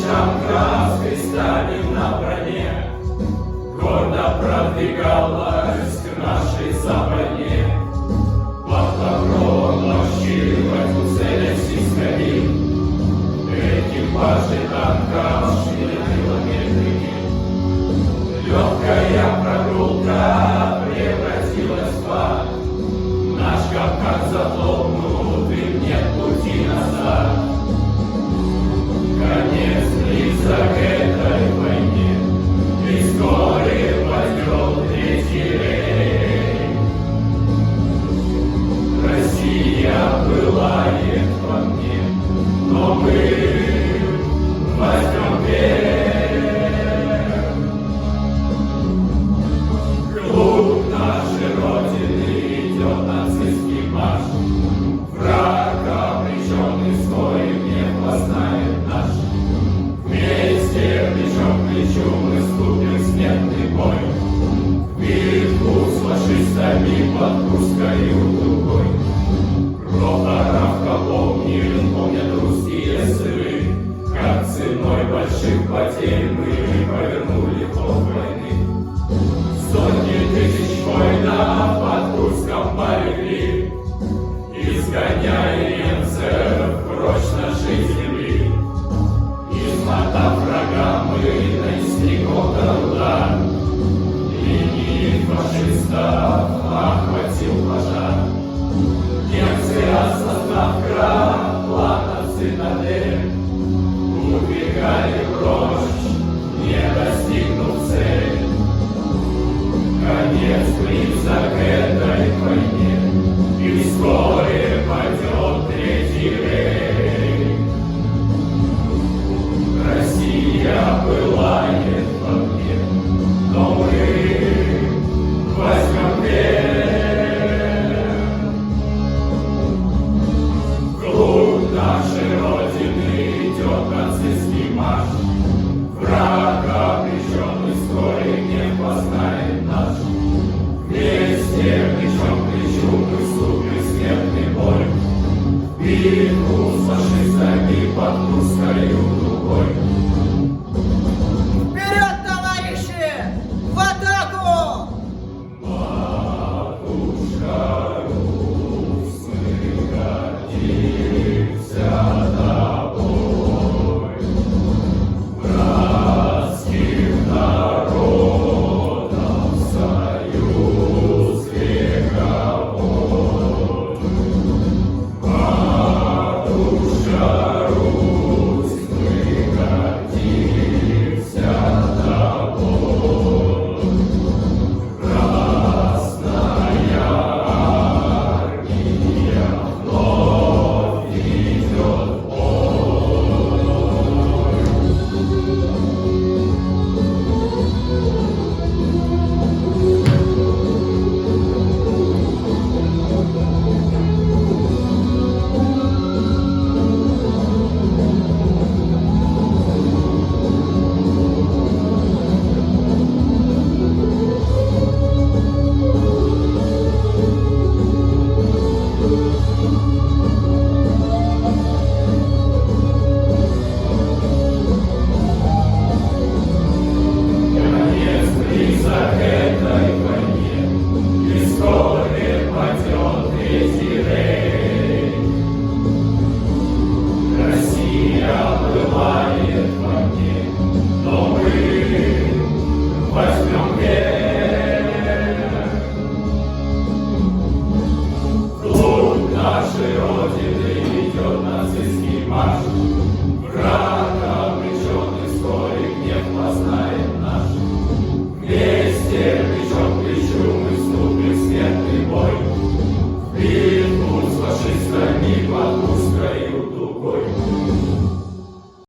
плечам краской Сталин на броне гордо продвигалась к нашей западне. Под покровом ночи во тьму целясь искали, экипажи танков шли на километры. Легкая прогулка превратилась в ад. Наш Кавказ захлопнут, и нет пути назад. Конец близок этой войне, и вскоре пойдет третий рейх. Россия пылает во мне, но мы возьмем верх. Вглубь нашей Родины идет нацистский марш. Враг, обреченный своим, не познает наш. Вместе, плечом к плечу, мы вступим в смертный бой. В битву с фашистами под Курскою дугой. Прохоровка помнят русские сыры, как ценой больших потерь мы повернули ход войны. Сотни тысяч воинов под Курском полегли, изгоняя немцев прочь нашей земли. Измотав врага, мы нанесли контрудар, линии фашистов охватил пожар. Немцы, осознав крах планов цитадель,